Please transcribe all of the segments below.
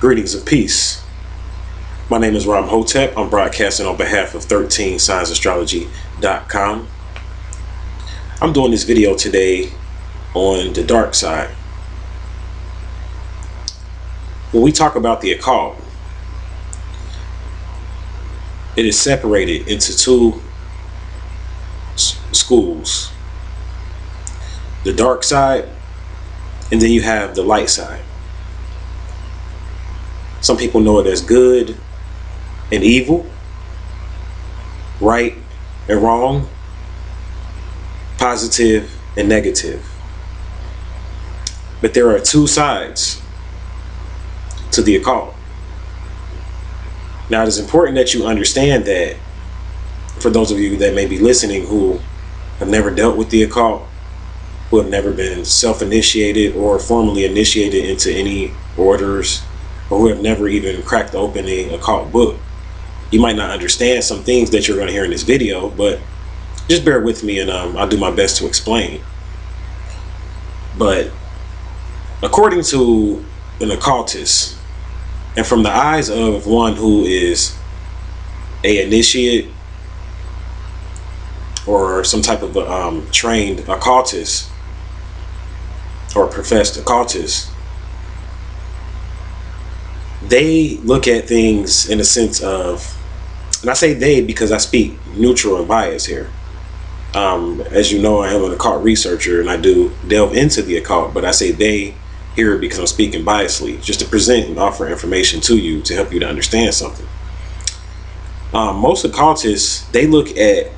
Greetings of peace. My name is Ram Hotep. I'm broadcasting on behalf of 13signsastrology.com. I'm doing this video today on the dark side. When we talk about the occult, it is separated into two schools. The dark side, and then you have the light side. Some people know it as good and evil, right and wrong, positive and negative. But there are two sides to the occult. Now, it is important that you understand that for those of you that may be listening who have never dealt with the occult, who have never been self-initiated or formally initiated into any orders, or who have never even cracked open an occult book, you might not understand some things that you're going to hear in this video, but just bear with me and I'll do my best to explain. But according to an occultist, and from the eyes of one who is a initiate or some type of trained occultist or professed occultist, they look at things in a sense of, and I say they because I speak neutral and biased here. As you know, I am an occult researcher and I do delve into the occult, but I say they here because I'm speaking biasly, just to present and offer information to you to help you to understand something. Most occultists, they look at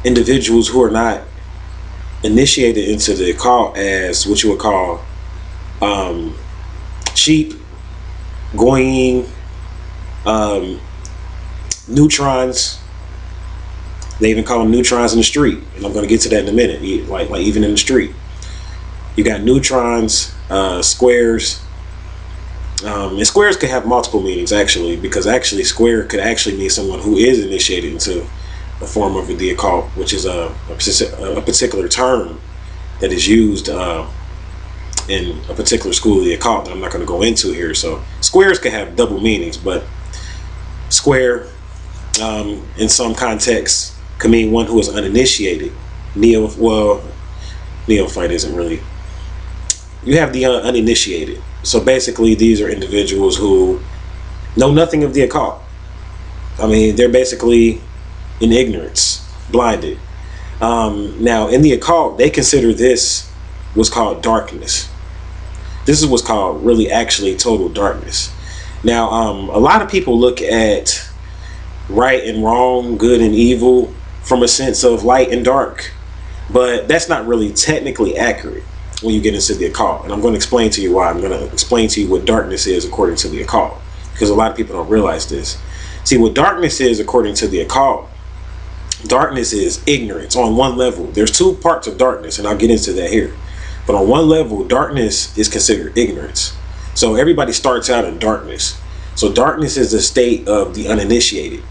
individuals who are not initiated into the occult as what you would call cheap, going, neutrons. They even call them neutrons in the street, and I'm going to get to that in a minute. Like even in the street, you got neutrons, squares, and squares could have multiple meanings actually, because actually square could actually mean someone who is initiated into a form of the occult, which is a particular term that is used in a particular school of the occult that I'm not going to go into here. So squares can have double meanings, but square in some contexts can mean one who is uninitiated. Neophyte isn't really. You have the uninitiated. So basically these are individuals who know nothing of the occult. I mean, they're basically in ignorance, blinded. Now in the occult, they consider this what's called darkness. This is what's called really actually total darkness. Now, a lot of people look at right and wrong, good and evil from a sense of light and dark, but that's not really technically accurate when you get into the occult. And I'm going to explain to you why. I'm going to explain to you what darkness is according to the occult, because a lot of people don't realize this. See, what darkness is according to the occult, darkness is ignorance on one level. There's two parts of darkness, and I'll get into that here. But on one level, darkness is considered ignorance. So everybody starts out in darkness. So darkness is the state of the uninitiated.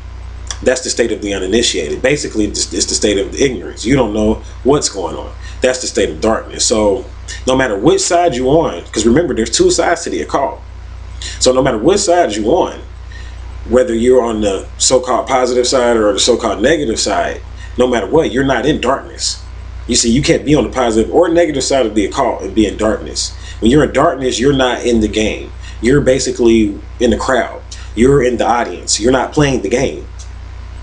That's the state of the uninitiated. Basically, it's the state of the ignorance. You don't know what's going on. That's the state of darkness. So no matter which side you're on, because remember, there's two sides to the occult. So no matter which side you're on, whether you're on the so-called positive side or the so-called negative side, no matter what, you're not in darkness. You see, you can't be on the positive or negative side of the occult and be in darkness. When you're in darkness, you're not in the game. You're basically in the crowd. You're in the audience. You're not playing the game.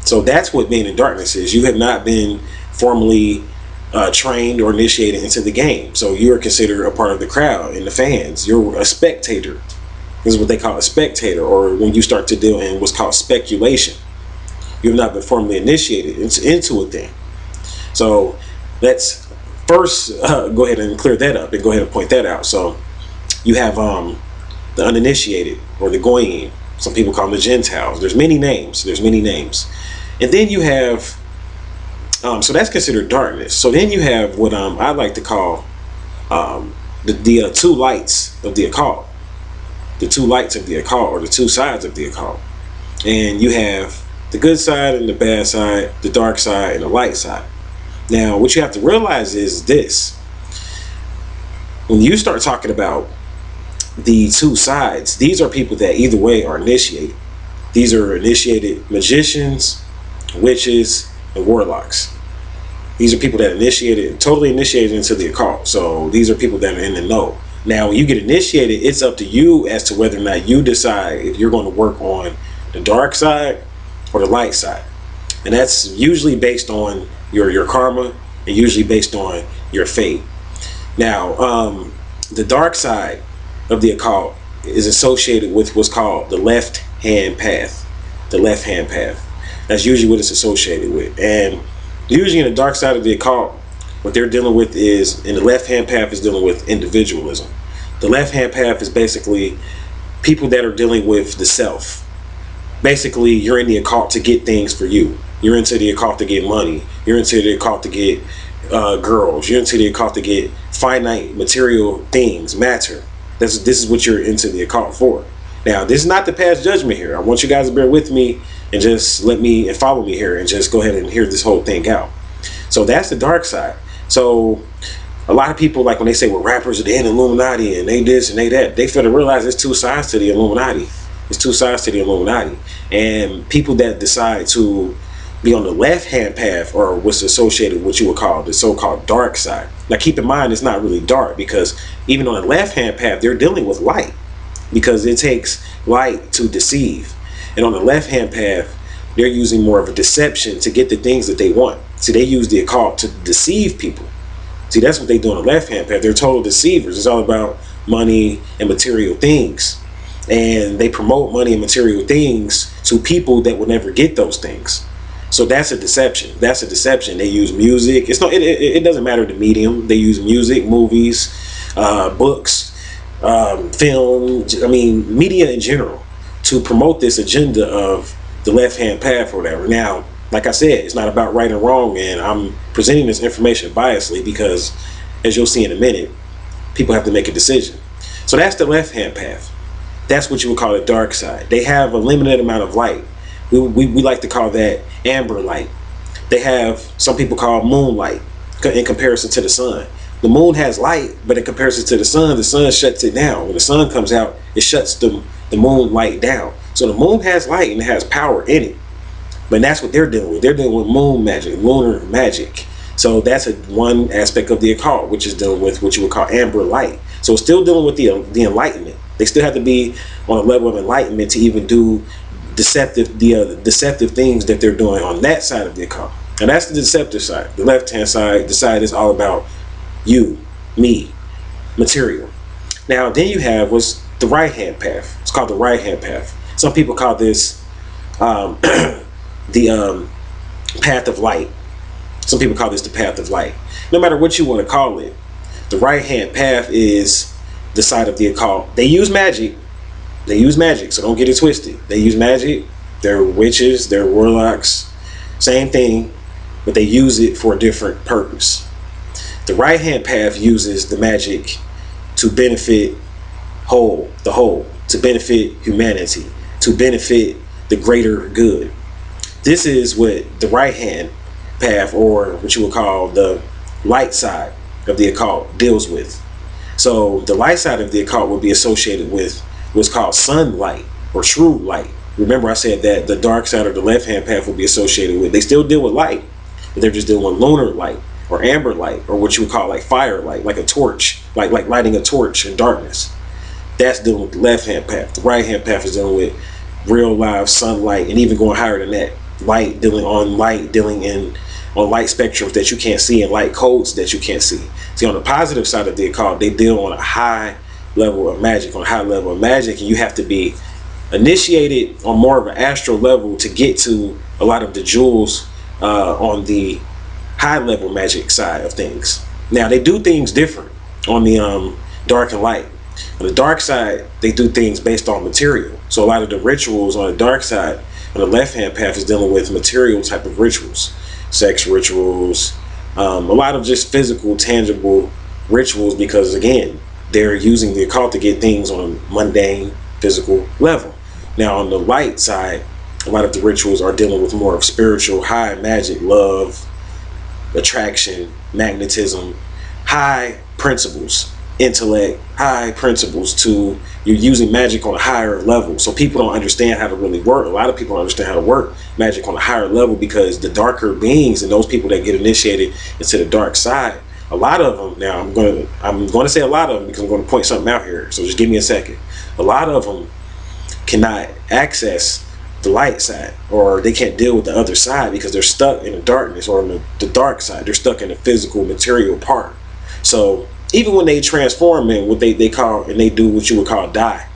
So that's what being in darkness is. You have not been formally trained or initiated into the game. So you're considered a part of the crowd and the fans. You're a spectator. This is what they call a spectator, or when you start to deal in what's called speculation. You have not been formally initiated into a thing. So let's first go ahead and clear that up and go ahead and point that out. So you have the uninitiated or the goyim. Some people call them the Gentiles. There's many names. And then you have, so that's considered darkness. So then you have what I like to call the two lights of the occult. The two lights of the occult, or the two sides of the occult. And you have the good side and the bad side, the dark side and the light side. Now, what you have to realize is this: when you start talking about the two sides, these are people that either way are initiated. These are initiated magicians, witches, and warlocks. These are people that totally initiated into the occult. So these are people that are in the know. Now, when you get initiated, it's up to you as to whether or not you decide if you're going to work on the dark side or the light side. And that's usually based on your karma, and usually based on your fate. Now, the dark side of the occult is associated with what's called the left hand path. The left hand path. That's usually what it's associated with. And usually in the dark side of the occult, what they're dealing with is, in the left hand path, is dealing with individualism. The left hand path is basically people that are dealing with the self. Basically, you're in the occult to get things for you. You're into the occult to get money. You're into the occult to get girls. You're into the occult to get finite material things, matter. This is what you're into the occult for. Now, this is not to pass judgment here. I want you guys to bear with me and just let me and follow me here and just go ahead and hear this whole thing out. So that's the dark side. So a lot of people, like when they say, well, rappers are the Illuminati and they this and they that, they fail to realize there's two sides to the Illuminati. There's two sides to the Illuminati. And people that decide to be on the left-hand path, or what's associated with what you would call the so-called dark side. Now, keep in mind, it's not really dark, because even on the left-hand path, they're dealing with light, because it takes light to deceive. And on the left-hand path, they're using more of a deception to get the things that they want. See, they use the occult to deceive people. See, that's what they do on the left-hand path. They're total deceivers. It's all about money and material things. And they promote money and material things to people that will never get those things. So that's a deception. That's a deception. They use music. It doesn't matter the medium. They use music, movies, books, film. I mean, media in general, to promote this agenda of the left-hand path or whatever. Now, like I said, it's not about right and wrong, and I'm presenting this information biasly because, as you'll see in a minute, people have to make a decision. So that's the left-hand path. That's what you would call the dark side. They have a limited amount of light. We like to call that amber light. They have, some people call moonlight in comparison to the sun. The moon has light, but in comparison to the sun shuts it down. When the sun comes out, it shuts the moon light down. So the moon has light and it has power in it. But that's what they're dealing with. They're dealing with moon magic, lunar magic. So that's one aspect of the occult, which is dealing with what you would call amber light. So it's still dealing with the enlightenment. They still have to be on a level of enlightenment to even do deceptive things that they're doing on that side of the occult. And that's the deceptive side. The left-hand side, the side is all about you, me, material. Now, then you have what's the right-hand path. It's called the right-hand path. Some people call this the path of light. Some people call this the path of light. No matter what you want to call it, the right-hand path is the side of the occult. They use magic. They use magic, so don't get it twisted. They use magic. They're witches, they're warlocks, same thing, but they use it for a different purpose. The right-hand path uses the magic to benefit the whole, to benefit humanity, to benefit the greater good. This is what the right-hand path, or what you would call the light side of the occult, deals with. So the light side of the occult would be associated with what's called sunlight or true light. Remember, I said that the dark side or the left-hand path would be associated with, they still deal with light, but they're just dealing with lunar light or amber light, or what you would call like fire light, like a torch, like lighting a torch in darkness. That's dealing with the left-hand path. The right-hand path is dealing with real live sunlight, and even going higher than that, light, dealing on light spectrums that you can't see and light codes that you can't see. See, on the positive side of the occult, they deal on a high level of magic, and you have to be initiated on more of an astral level to get to a lot of the jewels on the high level magic side of things. Now, they do things different on the dark and light. On the dark side, they do things based on material. So a lot of the rituals on the dark side, on the left-hand path, is dealing with material type of rituals, sex rituals, a lot of just physical, tangible rituals, because again, they're using the occult to get things on a mundane, physical level. Now, on the light side, a lot of the rituals are dealing with more of spiritual, high magic, love, attraction, magnetism, high principles. intellect, high principles, to you're using magic on a higher level. So people don't understand how to really work. A lot of people don't understand how to work magic on a higher level, because the darker beings and those people that get initiated into the dark side, a lot of them, now I'm going to say a lot of them because I'm going to point something out here. So just give me a second. A lot of them cannot access the light side, or they can't deal with the other side because they're stuck in the darkness, or in the dark side. They're stuck in the physical material part. So even when they transform in what they call, and they do what you would call die,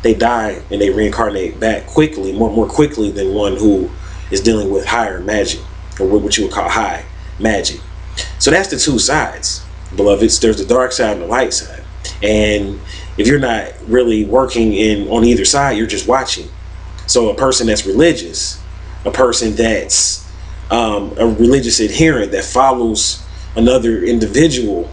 they die and they reincarnate back quickly, more quickly than one who is dealing with higher magic, or what you would call high magic. So that's the two sides, beloveds. There's the dark side and the light side. And if you're not really working on either side, you're just watching. So a person that's religious, a person that's a religious adherent that follows another individual,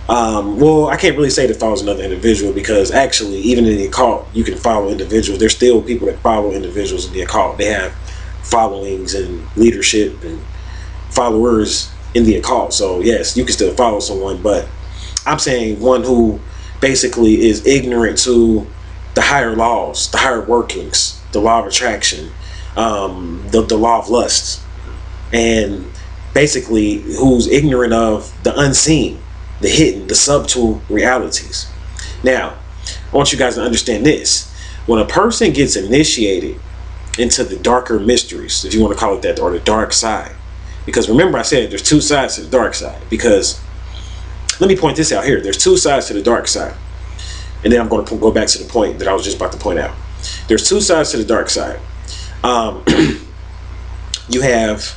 well, I can't really say that follows another individual, because actually, even in the occult, you can follow individuals. There's still people that follow individuals in the occult. They have followings and leadership and followers in the occult. So yes, you can still follow someone, but I'm saying one who basically is ignorant to the higher laws, the higher workings, the law of attraction, the law of lust, and basically who's ignorant of the unseen, the hidden, the subtle realities. Now, I want you guys to understand this. When a person gets initiated into the darker mysteries, if you want to call it that, or the dark side, because remember I said there's two sides to the dark side, because let me point this out here. There's two sides to the dark side. And then I'm going to go back to the point that I was just about to point out. There's two sides to the dark side. You have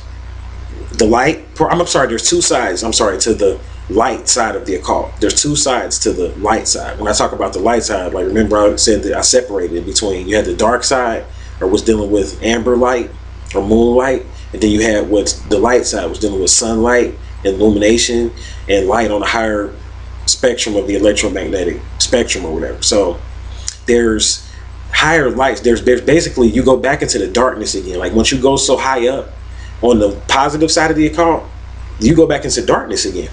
the light. I'm sorry, there's two sides. I'm sorry, to the light side of the occult. There's two sides to the light side. When I talk about the light side, like remember I said that I separated it between, you had the dark side, or what's dealing with amber light or moonlight, and then you had what's the light side, was dealing with sunlight, illumination, and light on a higher spectrum of the electromagnetic spectrum or whatever. So there's higher lights. There's basically, you go back into the darkness again. Like once you go so high up on the positive side of the occult, you go back into darkness again.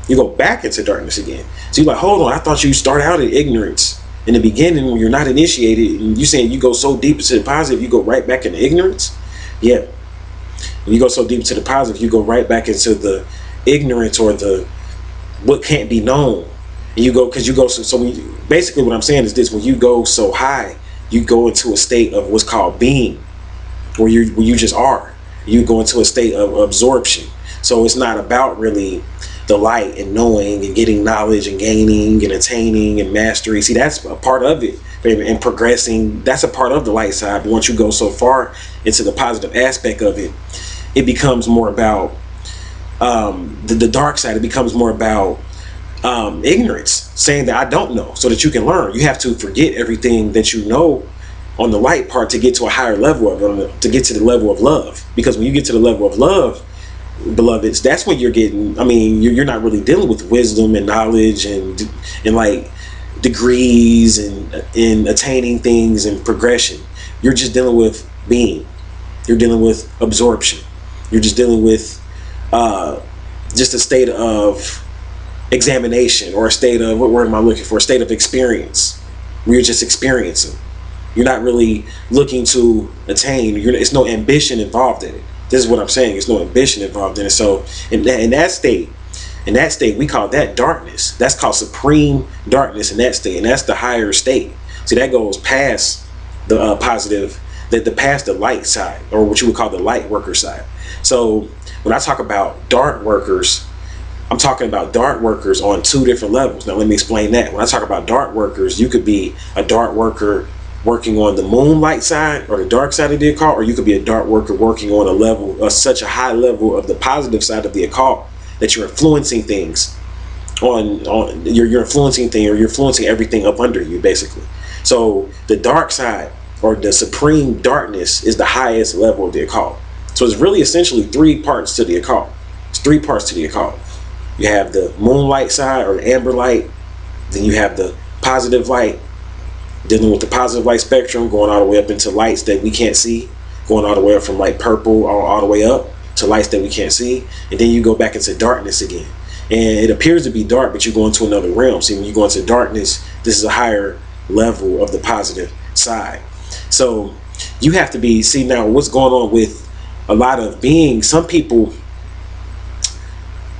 You go back into darkness again. So you're like, hold on, I thought you start out in ignorance in the beginning when you're not initiated, and you saying you go so deep into the positive, you go right back into ignorance. Yeah. When you go so deep into the positive, you go right back into the ignorance, or the what can't be known. And you go, because you go so when you, basically what I'm saying is this: when you go so high, you go into a state of what's called being, where you just are. You go into a state of absorption. So it's not about really the light and knowing and getting knowledge and gaining and attaining and mastery. See, that's a part of it, and progressing. That's a part of the light side. But once you go so far into the positive aspect of it, it becomes more about the dark side. It becomes more about ignorance, saying that I don't know, so that you can learn. You have to forget everything that you know on the light part to get to a higher level of to get to the level of love. Because when you get to the level of love, beloveds, that's when you're getting, I mean, you're not really dealing with wisdom and knowledge and like degrees and attaining things and progression. You're just dealing with being. You're dealing with absorption. You're just dealing with just a state of examination, or a state of, what word am I looking for? A state of experience. Where you're just experiencing. You're not really looking to attain. It's no ambition involved in it. This is what I'm saying. There's no ambition involved in it. So in that state, we call that darkness. That's called supreme darkness in that state, and that's the higher state. See, that goes past the positive, past the light side, or what you would call the light worker side. So when I talk about dark workers, I'm talking about dark workers on two different levels. Now let me explain that. When I talk about dark workers, you could be a dark worker working on the moonlight side or the dark side of the occult, or you could be a dark worker working on a level, such a high level of the positive side of the occult that you're influencing things you're influencing things, or you're influencing everything up under you, basically. So the dark side, or the supreme darkness, is the highest level of the occult. So it's really essentially three parts to the occult. It's three parts to the occult. You have the moonlight side, or the amber light. Then you have the positive light, dealing with the positive light spectrum, going all the way up into lights that we can't see, going all the way up from like purple all the way up to lights that we can't see. And then you go back into darkness again. and it appears to be dark, but you go into another realm. See, when you go into darkness, this is a higher level of the positive side. So you have to be, see now what's going on with a lot of beings. Some people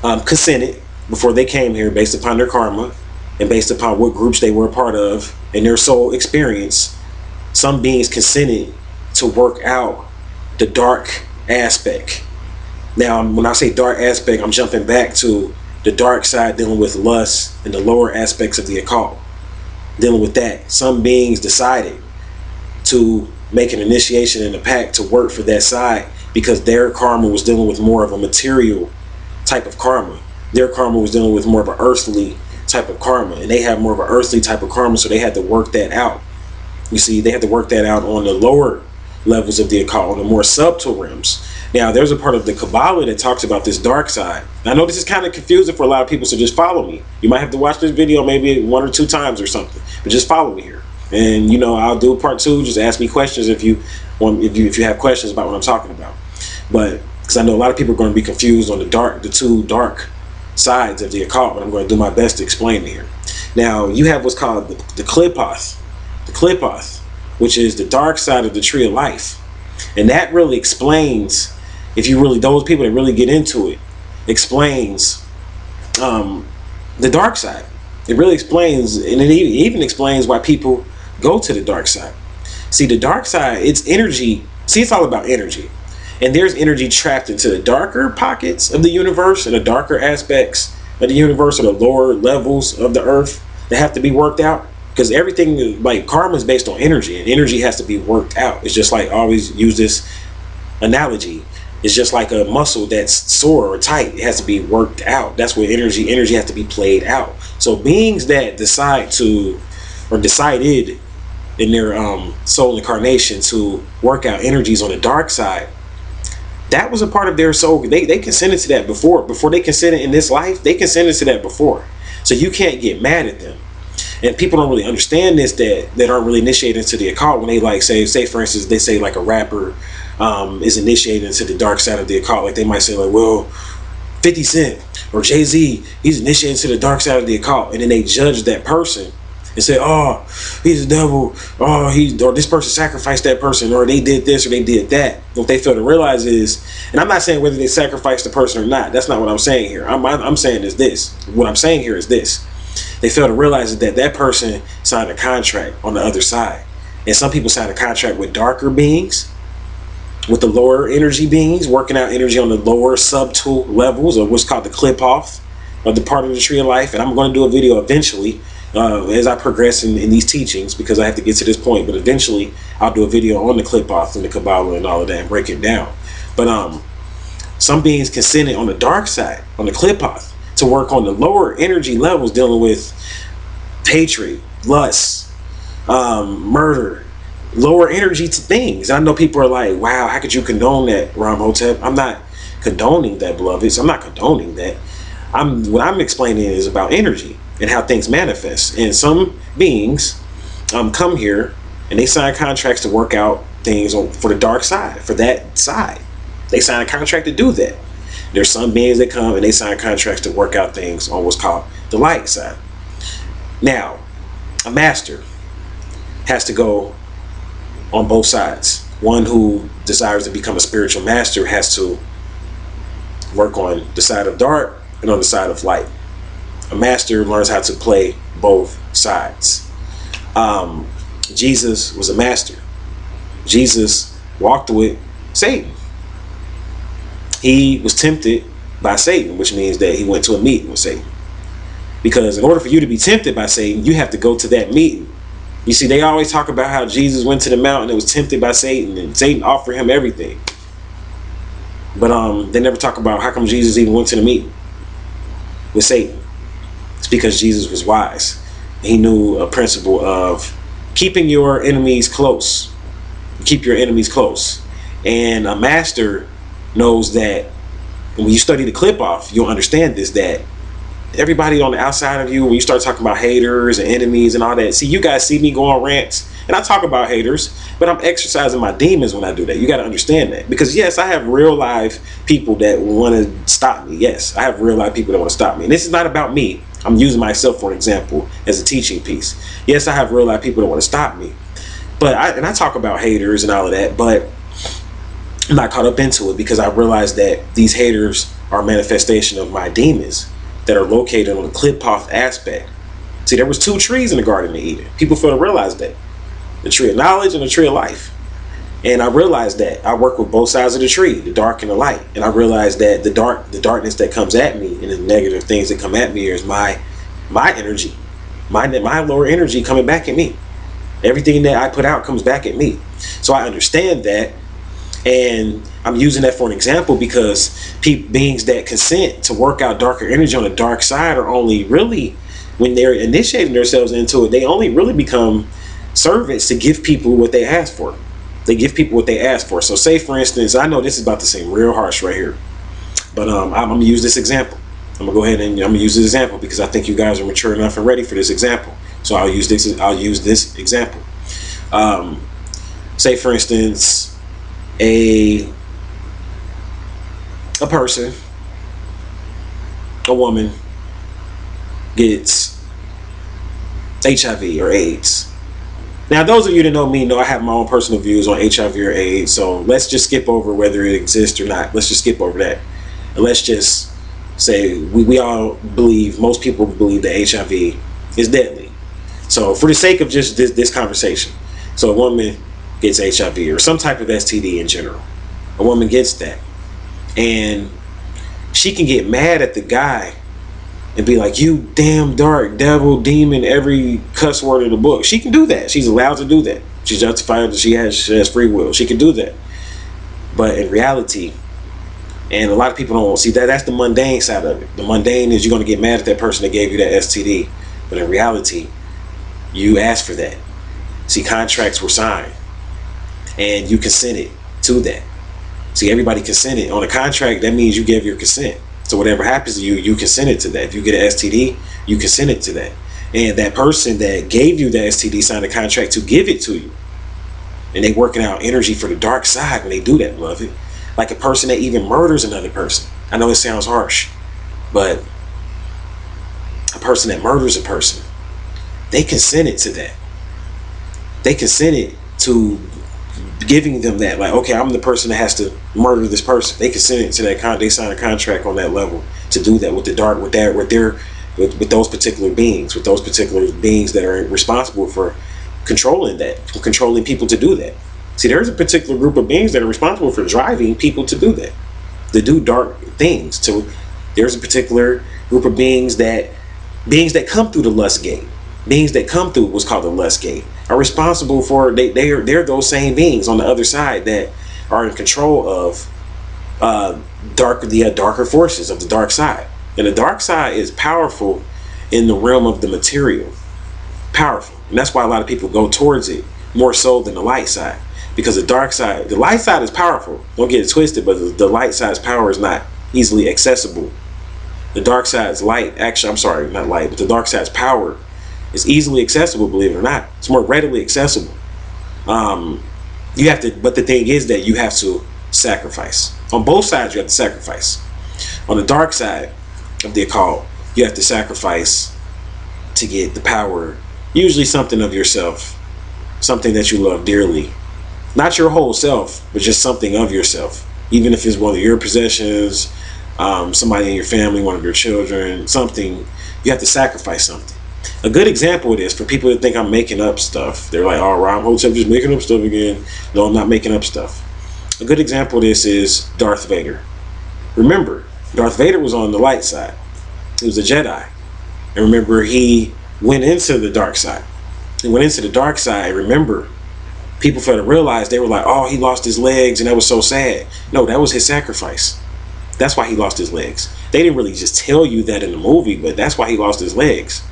consented before they came here based upon their karma and based upon what groups they were a part of and their soul experience. Some beings consented to work out the dark aspect. Now, when I say dark aspect, I'm jumping back to the dark side, dealing with lust and the lower aspects of the occult, dealing with that. Some beings decided to make an initiation and a pact to work for that side because their karma was dealing with more of a material type of karma. Their karma was dealing with more of an earthly type of karma, and they have more of an earthly type of karma, so they had to work that out. You see, they had to work that out on the lower levels of the occult, on the more subtle realms. Now, there's a part of the Kabbalah that talks about this dark side. I know this is kind of confusing for a lot of people, so just follow me. You might have to watch this video maybe 1 or 2 times or something, but just follow me here. And you know, I'll do part 2. Just ask me questions if you want, if you have questions about what I'm talking about. But because I know a lot of people are going to be confused on the 2 dark sides of the occult, but I'm going to do my best to explain it here. Now, you have what's called the Qlipoth, which is the dark side of the tree of life, and that really explains, if you really, those people that really get into it, explains the dark side. It really explains, and it even explains why people go to the dark side. See, the dark side, it's energy. See, it's all about energy. And there's energy trapped into the darker pockets of the universe and the darker aspects of the universe, or the lower levels of the earth, that have to be worked out. Because everything, like karma, is based on energy, and energy has to be worked out. It's just like, I always use this analogy. It's just like a muscle that's sore or tight. It has to be worked out. That's where energy has to be played out. So beings that decide to, or decided in their soul incarnation to work out energies on the dark side, that was a part of their soul. They consented to that before they consented in this life. They consented to that before. So you can't get mad at them. And people don't really understand this, that aren't really initiated into the occult, when they like say for instance, they say like a rapper is initiated into the dark side of the occult. Like they might say like, well, 50 Cent or Jay-Z, he's initiated into the dark side of the occult, and then they judge that person and say, oh, he's a devil, or this person sacrificed that person, or they did this or they did that. What they fail to realize is, and I'm not saying whether they sacrificed the person or not, that's not what I'm saying here. I'm saying is this. What I'm saying here is this. They fail to realize that that person signed a contract on the other side. And some people sign a contract with darker beings, with the lower energy beings, working out energy on the lower subtle levels of what's called the Qlipoth, of the part of the tree of life. And I'm going to do a video eventually as I progress in these teachings, because I have to get to this point. But eventually I'll do a video on the Qlipoth and the Kabbalah and all of that and break it down. But some beings consented on the dark side, on the Qlipoth, to work on the lower energy levels, dealing with hatred, lust, murder, lower energy to things. And I know people are like, wow, how could you condone that, Ramhotep? I'm not condoning that, beloveds. I'm not condoning that. What I'm explaining is about energy and how things manifest. And some beings come here and they sign contracts to work out things for the dark side, for that side. They sign a contract to do that. There's some beings that come and they sign contracts to work out things on what's called the light side. Now, a master has to go on both sides. One who desires to become a spiritual master has to work on the side of dark and on the side of light. A master learns how to play both sides. Jesus was a master. Jesus walked with Satan. He was tempted by Satan, which means that he went to a meeting with Satan. Because in order for you to be tempted by Satan, you have to go to that meeting. You see, they always talk about how Jesus went to the mountain and was tempted by Satan, and Satan offered him everything. But they never talk about how come Jesus even went to the meeting with Satan. It's because Jesus was wise. He knew a principle of keeping your enemies close. Keep your enemies close. And a master knows that when you study the Qlipoth, you'll understand this, that everybody on the outside of you, when you start talking about haters and enemies and all that, see, you guys see me go on rants, and I talk about haters, but I'm exercising my demons when I do that. You got to understand that. Because yes, I have real life people that want to stop me. Yes, I have real life people that want to stop me. And this is not about me. I'm using myself for an example as a teaching piece. Yes, I have real life people that want to stop me. But I talk about haters and all of that, but I'm not caught up into it because I realize that these haters are a manifestation of my demons that are located on the Klippoth aspect. See, there was 2 trees in the Garden of Eden. People fail to realize that. The tree of knowledge and the tree of life. And I realized that I work with both sides of the tree, the dark and the light. And I realized that the darkness that comes at me and the negative things that come at me is my energy, my lower energy coming back at me. Everything that I put out comes back at me. So I understand that. And I'm using that for an example because beings that consent to work out darker energy on the dark side are only really, when they're initiating themselves into it, they only really become servants to give people what they ask for. They give people what they ask for. So say, for instance, I know this is about to seem real harsh right here, but I'm going to use this example. I'm going to go ahead and I'm going to use this example because I think you guys are mature enough and ready for this example. So I'll use this example. Say, for instance, a person, a woman gets HIV or AIDS. Now, those of you that know me know I have my own personal views on HIV or AIDS, so let's just skip over whether it exists or not. Let's just skip over that. And let's just say we all believe, most people believe that HIV is deadly. So for the sake of just this conversation, so a woman gets HIV or some type of STD in general. A woman gets that. And she can get mad at the guy and be like, you damn dark devil, demon, every cuss word in the book. She can do that. She's allowed to do that. She's justified that she has free will. She can do that. But in reality, and a lot of people don't see that, that's the mundane side of it. The mundane is you're going to get mad at that person that gave you that STD. But in reality, you asked for that. See, contracts were signed. And you consented to that. See, everybody consented. On a contract, that means you gave your consent. So whatever happens to you, you consented to that. If you get an STD, you consented to that. And that person that gave you the STD signed a contract to give it to you. And they working out energy for the dark side when they do that, beloved. Like a person that even murders another person. I know it sounds harsh, but a person that murders a person, they consented to that. They consented to giving them that, like, okay, I'm the person that has to murder this person. They consented to that. They signed a contract on that level to do that with the dark, with those particular beings, that are responsible for controlling people to do that. See, there's a particular group of beings that are responsible for driving people to do that, to do dark things. There's a particular group of beings that come through the lust gate. Beings that come through what's called the lust gate are responsible for, they're those same beings on the other side that are in control of darker forces of the dark side. And the dark side is powerful in the realm of the material. Powerful. And that's why a lot of people go towards it more so than the light side. Because the light side is powerful. Don't get it twisted, but the light side's power is not easily accessible. The dark side's light, actually, I'm sorry, not light, but the dark side's power is easily accessible, believe it or not. It's more readily accessible. You have to, but the thing is that you have to sacrifice. On both sides, you have to sacrifice. On the dark side of the occult, you have to sacrifice to get the power, usually something of yourself, something that you love dearly. Not your whole self, but just something of yourself. Even if it's one of your possessions, somebody in your family, one of your children, something, you have to sacrifice something. A good example of this, for people that think I'm making up stuff, they're like, oh, Ron Hotep just making up stuff again. No, I'm not making up stuff. A good example of this is Darth Vader. Remember, Darth Vader was on the light side. He was a Jedi. And remember, he went into the dark side. He went into the dark side. Remember, people failed to realize, they were like, oh, he lost his legs and that was so sad. No, that was his sacrifice. That's why he lost his legs. They didn't really just tell you that in the movie, but that's why he lost his legs.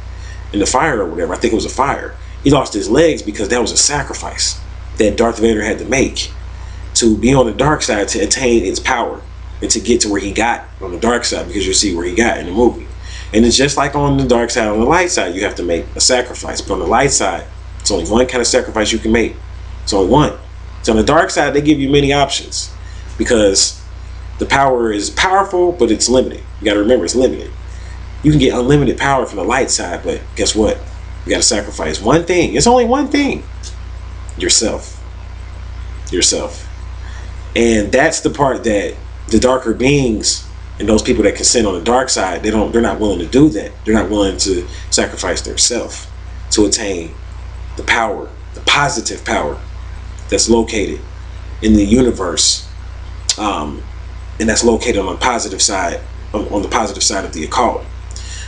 In the fire or whatever, I think it was a fire. He lost his legs because that was a sacrifice that Darth Vader had to make to be on the dark side, to attain its power and to get to where he got on the dark side, because you'll see where he got in the movie. And it's just like on the dark side, on the light side, you have to make a sacrifice. But on the light side, it's only one kind of sacrifice you can make. It's only one. So on the dark side, they give you many options because the power is powerful, but it's limited. You got to remember, it's limited. You can get unlimited power from the light side, but guess what? You got to sacrifice one thing. It's only one thing. Yourself. Yourself. And that's the part that the darker beings and those people that can sin on the dark side, they're not willing to do that. They're not willing to sacrifice their self to attain the power, the positive power that's located in the universe, and that's located on the positive side, on the positive side of the occult.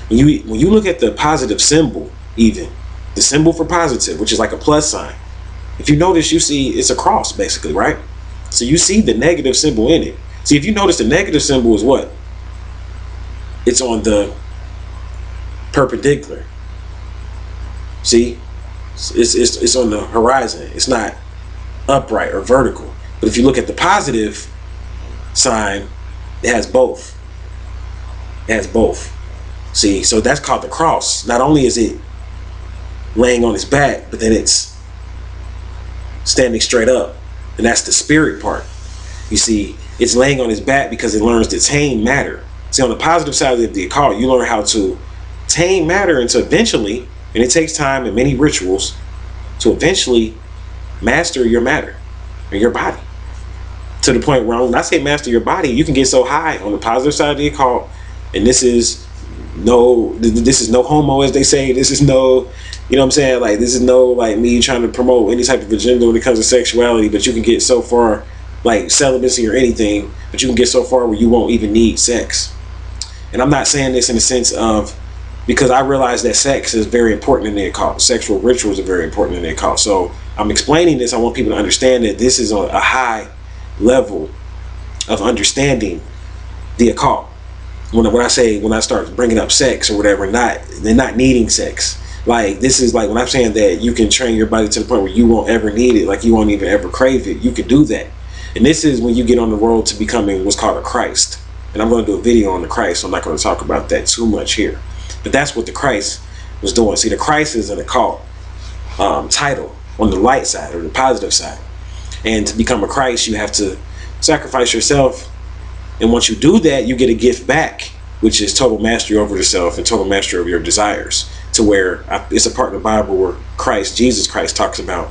When you look at the positive symbol, even the symbol for positive, which is like a plus sign, if you notice, you see it's a cross basically, right? So you see the negative symbol in it. See, if you notice, the negative symbol is what? It's on the perpendicular. See, it's on the horizon. It's not upright or vertical. But if you look at the positive sign, it has both. It has both. See, so that's called the cross. Not only is it laying on its back, but then it's standing straight up. And that's the spirit part. You see, it's laying on its back because it learns to tame matter. See, on the positive side of the occult, you learn how to tame matter and to eventually, and it takes time and many rituals, to eventually master your matter and your body. To the point where, when I say master your body, you can get so high on the positive side of the occult, and this is no homo, as they say. This is no, you know what I'm saying? Like, this is no, like, me trying to promote any type of agenda when it comes to sexuality, but you can get so far, like celibacy or anything, but you can get so far where you won't even need sex. And I'm not saying this in the sense of, because I realize that sex is very important in the occult. Sexual rituals are very important in the occult. So I'm explaining this. I want people to understand that this is a high level of understanding the occult. When I start bringing up sex or whatever, they're not needing sex. Like, this is like when I'm saying that you can train your body to the point where you won't ever need it, like you won't even ever crave it. You could do that. And this is when you get on the road to becoming what's called a Christ. And I'm going to do a video on the Christ, so I'm not going to talk about that too much here. But that's what the Christ was doing. See, the Christ is an occult title on the light side or the positive side. And to become a Christ, you have to sacrifice yourself. And once you do that, you get a gift back, which is total mastery over yourself and total mastery over your desires. To where it's a part of the Bible where Jesus Christ talks about,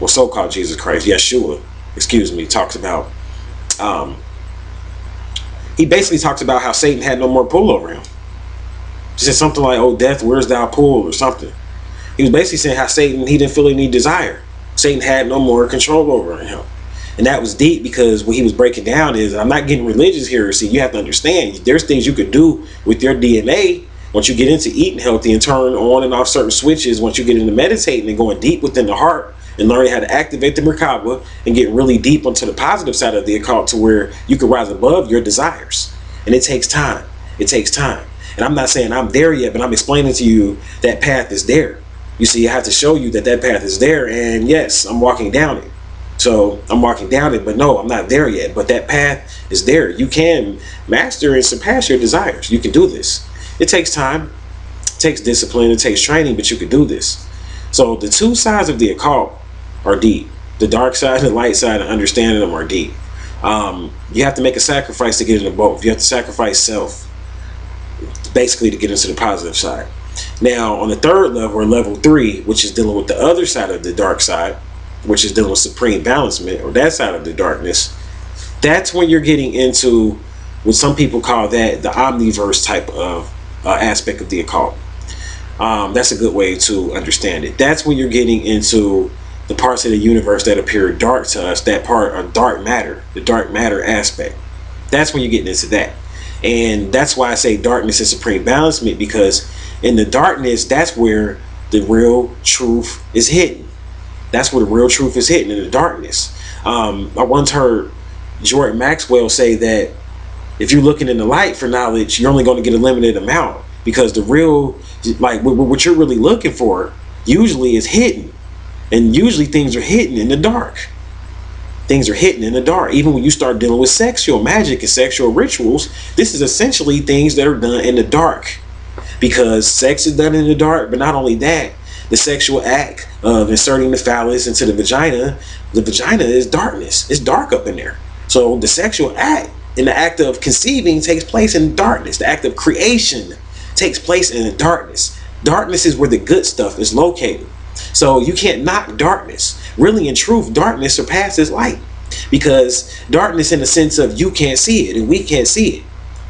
well, so-called Jesus Christ, Yeshua, talks about, he basically talks about how Satan had no more pull over him. He said something like, "Oh, death, where's thou pull?" or something. He was basically saying how Satan, he didn't feel any desire. Satan had no more control over him. And that was deep, because what he was breaking down is, I'm not getting religious here. See, you have to understand, there's things you could do with your DNA once you get into eating healthy and turn on and off certain switches. Once you get into meditating and going deep within the heart and learning how to activate the Merkaba and get really deep onto the positive side of the occult, to where you can rise above your desires. And it takes time. It takes time. And I'm not saying I'm there yet, but I'm explaining to you that path is there. You see, I have to show you that path is there. And yes, I'm walking down it. So I'm walking down it, but no, I'm not there yet. But that path is there. You can master and surpass your desires. You can do this. It takes time. It takes discipline. It takes training, but you can do this. So the two sides of the occult are deep. The dark side and the light side, and understanding them are deep. You have to make a sacrifice to get into both. You have to sacrifice self, basically, to get into the positive side. Now, on the third level, or level 3, which is dealing with the other side of the dark side, which is dealing with supreme balancement, or that side of the darkness, that's when you're getting into what some people call that the omniverse type of aspect of the occult. That's a good way to understand it. That's when you're getting into the parts of the universe that appear dark to us, that part of dark matter, the dark matter aspect. That's when you're getting into that. And that's why I say darkness is supreme balancement, because in the darkness, that's where the real truth is hidden. That's where the real truth is hidden, in the darkness. I once heard Jordan Maxwell say that if you're looking in the light for knowledge, you're only going to get a limited amount, because the real, like, what you're really looking for usually is hidden. And usually things are hidden in the dark. Things are hidden in the dark. Even when you start dealing with sexual magic and sexual rituals, this is essentially things that are done in the dark. because sex is done in the dark. But not only that, the sexual act of inserting the phallus into the vagina is darkness. It's dark up in there. So the sexual act and the act of conceiving takes place in darkness. The act of creation takes place in the darkness. Darkness is where the good stuff is located. So you can't knock darkness. Really, in truth, darkness surpasses light, because darkness, in the sense of you can't see it and we can't see it.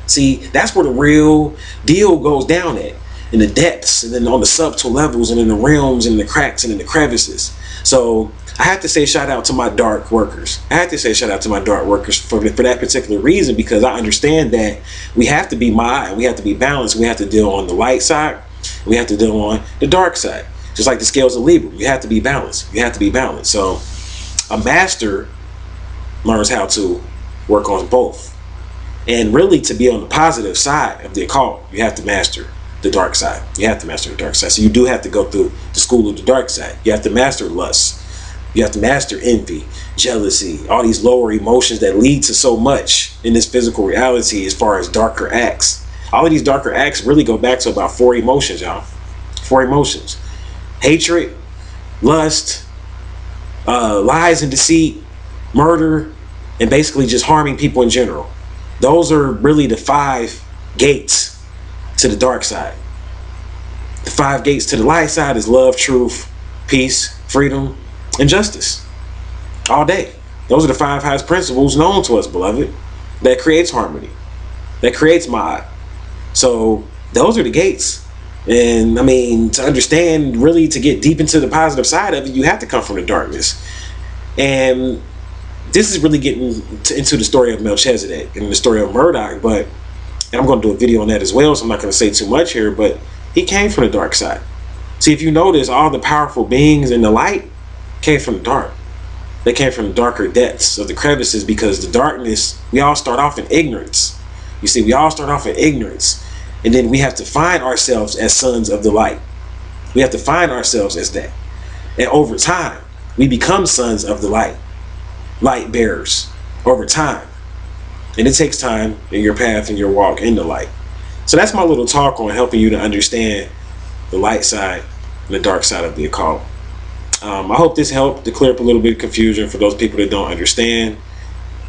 See, that's where the real deal goes down at, in the depths, and then on the subtle levels, and in the realms, and the cracks, and in the crevices. So I have to say shout out to my dark workers. I have to say shout out to my dark workers for that particular reason, because I understand that we have to be mild, we have to be balanced, we have to deal on the light side, we have to deal on the dark side. Just like the scales of Libra, you have to be balanced. You have to be balanced. So a master learns how to work on both. And really, to be on the positive side of the occult, you have to master the dark side. You have to master the dark side. So you do have to go through the school of the dark side. You have to master lust. You have to master envy, jealousy, all these lower emotions that lead to so much in this physical reality as far as darker acts. All of these darker acts really go back to about 4 emotions, y'all. 4 emotions. Hatred, lust, lies and deceit, murder, and basically just harming people in general. Those are really the 5 gates to the dark side. The 5 gates to the light side is love, truth, peace, freedom, and justice. All day. Those are the 5 highest principles known to us, beloved. That creates harmony. That creates mod. So those are the gates. And I mean, to understand, really, to get deep into the positive side of it, you have to come from the darkness. And this is really getting into the story of Melchizedek and the story of Murdoch, and I'm going to do a video on that as well, so I'm not going to say too much here, but he came from the dark side. See, if you notice, all the powerful beings in the light came from the dark. They came from the darker depths of the crevices, because the darkness, we all start off in ignorance. You see, we all start off in ignorance. And then we have to find ourselves as sons of the light. We have to find ourselves as that. And over time, we become sons of the light. Light bearers. Over time. And it takes time in your path and your walk in the light. So that's my little talk on helping you to understand the light side and the dark side of the occult. I hope this helped to clear up a little bit of confusion for those people that don't understand.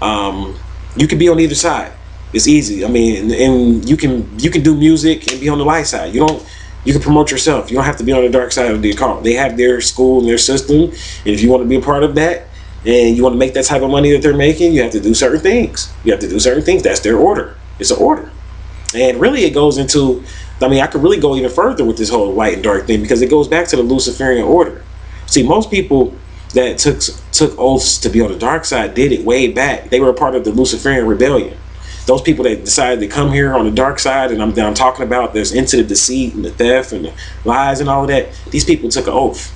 You can be on either side. It's easy. I mean, and you can do music and be on the light side. You can promote yourself. You don't have to be on the dark side of the occult. They have their school and their system. And if you want to be a part of that and you want to make that type of money that they're making, you have to do certain things. You have to do certain things. That's their order. It's an order. And really, it goes into, I mean, I could really go even further with this whole light and dark thing, because it goes back to the Luciferian order. See, most people that took oaths to be on the dark side did it way back. They were a part of the Luciferian rebellion. Those people that decided to come here on the dark side, and I'm talking about there's into the deceit and the theft and the lies and all of that, these people took an oath.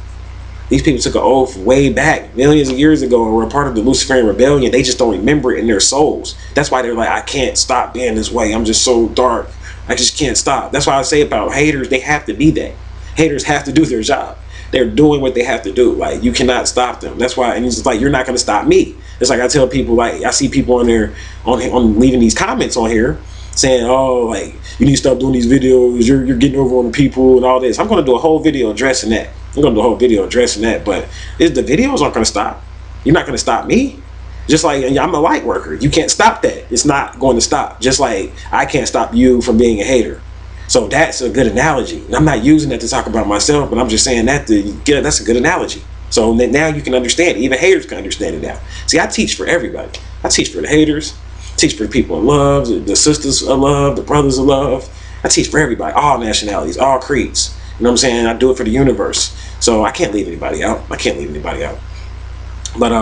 These people took an oath way back, millions of years ago, and were a part of the Luciferian rebellion. They just don't remember it in their souls. That's why they're like, I can't stop being this way. I'm just so dark. I just can't stop. That's why I say about haters, they have to be that. Haters have to do their job. They're doing what they have to do. Like, you cannot stop them. That's why, and it's like, you're not going to stop me. It's like I tell people, like, I see people on there on leaving these comments on here saying, oh, like, you need to stop doing these videos, you're getting over on the people and all this. I'm going to do a whole video addressing that. But the videos aren't going to stop. You're not going to stop me. Just like I'm a light worker. You can't stop that. It's not going to stop. Just like I can't stop you from being a hater. So that's a good analogy. And I'm not using that to talk about myself, but I'm just saying that that's a good analogy. So now you can understand it. Even haters can understand it now. See, I teach for everybody. I teach for the haters, teach for the people in love, the sisters of love, the brothers of love. I teach for everybody, all nationalities, all creeds. You know what I'm saying? I do it for the universe. So I can't leave anybody out. But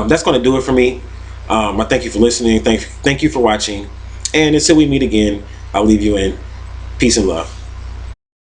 that's going to do it for me. I thank you for listening. Thank you for watching. And until we meet again, I'll leave you in peace and love.